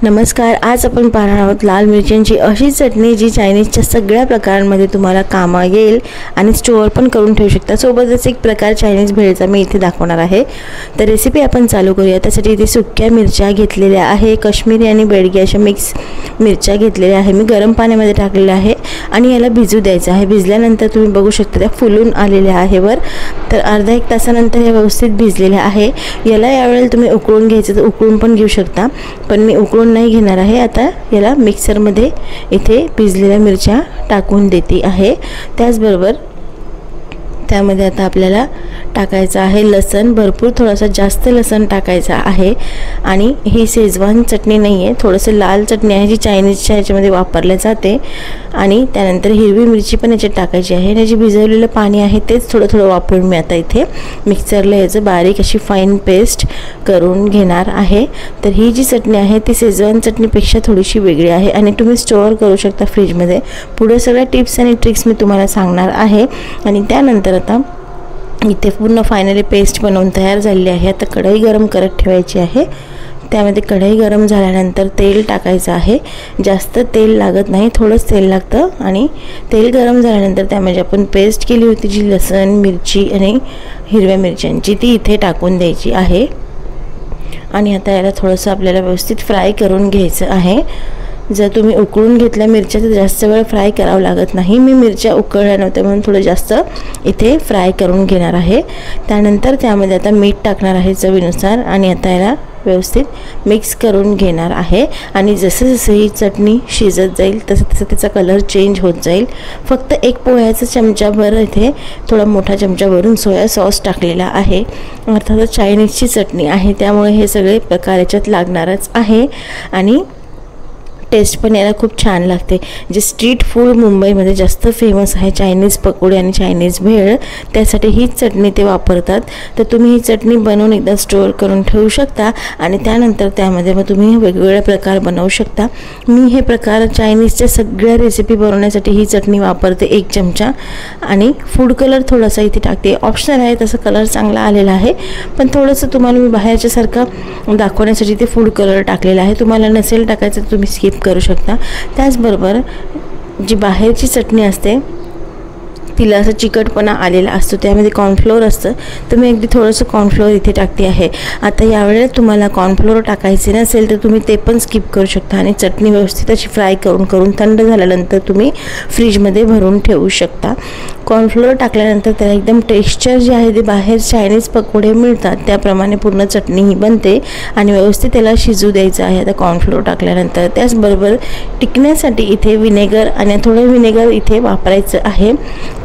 नमस्कार, आज आपण पाहणार आहोत लाल मिरच्यांची अशी चटणी जी चायनीजच्या सगळ्या प्रकारांमध्ये तुम्हाला कामा येईल आणि स्टोअर पण करून ठेवू शकता। सोबतच एक प्रकार चायनीज भेळचा मी इथे दाखवणार आहे। तर रेसिपी आपण चालू करूया। त्यासाठी इथे सुक्या मिरच्या घेतलेल्या आहे, काश्मीरी आणि बेडगी अशा मिक्स मिरच्या घेतलेल्या आहे। मी गरम पाण्यामध्ये टाकलेल्या आहे आणि याला भिजू द्यायचं आहे। भिजल्यानंतर तुम्ही बघू शकता त्या फुलून आलेल्या आहे वर। तर अर्धा एक तासानंतर हे व्यवस्थित भिजलेले आहे। याला यावेळेला तुम्ही उकळून घ्यायचं तर उकळून पण घेऊ शकता, पण मी उकळून नाही घेणार आहे। आता याला मिक्सर मध्ये इथे भिजलेल्या मिरच्या टाकून देते आहे। त्याचबरोबर त्यामध्ये आता आपल्याला टाकायचं आहे लसण, भरपूर थोडासा जास्त लसण टाकायचा आहे। आणि ही शेजवान चटणी नाही आहे, थोडंसं लाल चटणी आहे जी चायनीजच्या ह्याच्यामध्ये वापरली जाते। आणि त्यानंतर हिरवी मिरची पण याच्यात टाकायची आहे। याची भिजवलेलं पाणी आहे तेच थोडं थोडं वापरून मी आता इथे मिक्सरला याचं बारीक अशी फाईन पेस्ट करून घेणार आहे। तर ही जी चटणी आहे ती शेजवान चटणीपेक्षा थोडीशी वेगळी आहे आणि तुम्ही स्टोअर करू शकता फ्रीजमध्ये। पुढे सगळ्या टिप्स आणि ट्रिक्स मी तुम्हाला सांगणार आहे। आणि त्यानंतर आता इथे पूर्ण फायनली पेस्ट बनवून तयार झालेली आहे। आता कढई गरम करत ठेवायची आहे। त्यामध्ये कढई गरम झाल्यानंतर तेल टाकायचं आहे। जास्त तेल लागत नाही, थोडंच तेल लागतं। आणि तेल गरम झाल्यानंतर त्यामध्ये आपण पेस्ट केली होती जी लसण, मिरची आणि हिरव्या मिरच्यांची ती इथे टाकून द्यायची आहे। आणि आता याला थोडंसं आपल्याला व्यवस्थित फ्राय करून घ्यायचं आहे। जर तुम्ही उकळून घेतल्या मिरच्या तर जास्त वेळ फ्राय करावं लागत नाही। मी मिरच्या उकळल्या नव्हत्या म्हणून थोडं जास्त इथे फ्राय करून घेणार आहे। त्यानंतर त्यामध्ये आता मीठ टाकणार आहे चवीनुसार आणि आता याला व्यवस्थित मिक्स करून घेणार आहे। आणि जसं जसं ही चटणी शिजत जाईल तसं तसं त्याचा कलर चेंज होत जाईल। फक्त एक पोह्याचा चमचाभर इथे थोडा मोठा चमचा भरून सोया सॉस टाकलेला आहे। अर्थातच चायनीजची चटणी आहे त्यामुळे हे सगळे प्रकार याच्यात लागणारच आहे आणि टेस्ट पण याला खूप छान लागते। जे स्ट्रीट फूड मुंबईमध्ये जास्त फेमस आहे चायनीज पकोडे आणि चायनीज भेळ, त्यासाठी ही चटणी ते वापरतात। तर तुम्ही ही चटणी बनवून एकदा स्टोअर करून ठेवू शकता आणि त्यानंतर त्यामध्ये मग तुम्ही वेगवेगळे प्रकार बनवू शकता। मी हे प्रकार चायनीजच्या सगळ्या रेसिपी बनवण्यासाठी ही चटणी वापरते। 1 चमचा आणि फूड कलर थोडासा इथे टाकते, ऑप्शनल आहे, तसं कलर चांगला आलेला आहे। पण थोडंसं तुम्हाला मी बाहेरच्यासारखं दाखवण्यासाठी ते फूड कलर टाकलेला आहे। तुम्हाला नसेल टाकायचं तर तुम्ही स्किप करू शकता। त्याचबरोबर जी बाहेरची चटणी असते तिला असं चिकटपणा आलेला असतो, त्यामध्ये कॉर्नफ्लोअर असतं, तर मी अगदी थोडंसं कॉर्नफ्लोअर इथे टाकते आहे। आता यावेळेला तुम्हाला कॉर्नफ्लोअर टाकायचे नसेल तर तुम्ही ते पण स्किप करू शकता आणि चटणी व्यवस्थित अशी फ्राय करून थंड झाल्यानंतर तुम्ही फ्रीजमध्ये भरून ठेवू शकता। कॉर्नफ्लोअर टाकल्यानंतर त्याला एकदम टेक्स्चर जे आहे ते बाहेर चायनीज पकोडे मिळतात त्याप्रमाणे पूर्ण चटणी ही बनते आणि व्यवस्थित त्याला शिजू द्यायचं आहे आता कॉर्नफ्लोअर टाकल्यानंतर। त्याचबरोबर टिकण्यासाठी इथे विनेगर आणि थोडं विनेगर इथे वापरायचं आहे।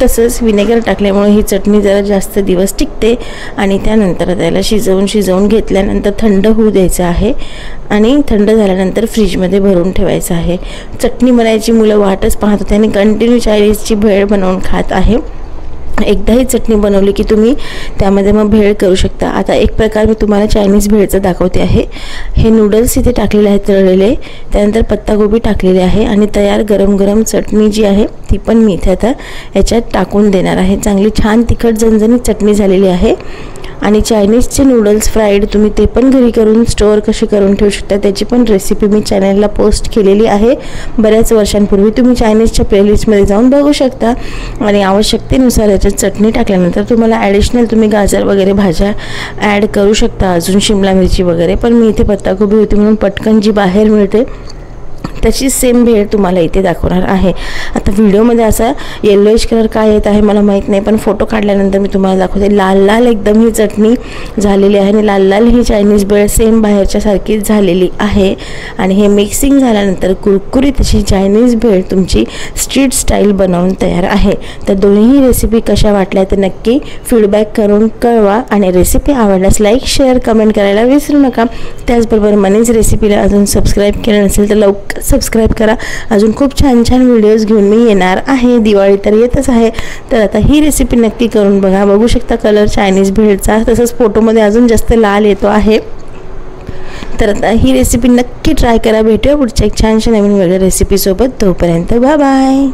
तसंच विनेगर टाकल्यामुळे ही चटणी जरा जास्त दिवस टिकते। आणि त्यानंतर त्याला शिजवून घेतल्यानंतर थंड होऊ द्यायचं आहे आणि थंड झाल्यानंतर फ्रीजमध्ये भरून ठेवायचं आहे। चटणी बनायची मुलं वाटच पाहत होते आणि कंटिन्यू चायनीजची भेळ बनवून खात आहे। एकदा ही चटणी बनवली की तुम्ही त्यामध्ये मग भेळ करू शकता। आता एक प्रकार मी तुम्हाला चायनीज भेळचं दाखवते आहे। हे नूडल्स इथे टाकलेले आहेत तळलेले, त्यानंतर पत्तागोबी टाकलेली आहे आणि तयार गरम गरम चटणी जी आहे ती पण मी इथे आता याच्यात टाकून देणार आहे। चांगली छान तिखट झणझणीत चटणी झालेली आहे। आणि चायनीजचे नूडल्स फ्राईड तुम्ही ते पण घरी करून स्टोअर कशी करून ठेवू शकता त्याची पण रेसिपी मी चॅनलला पोस्ट केलेली आहे बऱ्याच वर्षांपूर्वी। तुम्ही चायनीजच्या प्लेलिस्टमध्ये जाऊन बघू शकता। आणि आवश्यकतेनुसार याच्यात चटणी टाकल्यानंतर तुम्हाला ॲडिशनल तुम्ही गाजर वगैरे भाज्या ॲड करू शकता, अजून शिमला मिरची वगैरे। पण मी इथे पत्तागोबी होती म्हणून पटकन जी बाहेर मिळते त्याची सेम भेळ तुम्हाला इथे दाखवणार आहे। आता व्हिडिओमध्ये असा येलोइश कलर काय येत आहे मला माहीत नाही, पण फोटो काढल्यानंतर मी तुम्हाला दाखवते लाल लाल एकदम ही चटणी झालेली आहे आणि लाल लाल ही चायनीज भेळ सेम बाहेरच्या सारखीच झालेली आहे। आणि हे मिक्सिंग झाल्यानंतर कुरकुरीत अशी चायनीज भेळ तुमची स्ट्रीट स्टाईल बनवून तयार आहे। तर दोन्ही रेसिपी कशा वाटल्या तर नक्की फीडबॅक करून कळवा आणि रेसिपी आवडल्यास लाईक, शेअर, कमेंट करायला विसरू नका। त्याचबरोबर मनीज रेसिपीला अजून सबस्क्राईब केलं नसेल तर लवकर सबस्क्राईब करा। अजून खूप छान छान व्हिडिओज घेऊन मी येणार आहे, दिवाळी तर येतच आहे। तर आता ही रेसिपी नक्की करून बघा, बघू शकता कलर चायनीज भेळचा, तसंच फोटोमध्ये अजून जास्त लाल येतो आहे। तर आता ही रेसिपी नक्की ट्राय करा। भेटूया पुढच्या एक छानशा नवीन वेगळ्या रेसिपीसोबत, तोपर्यंत बाय बाय।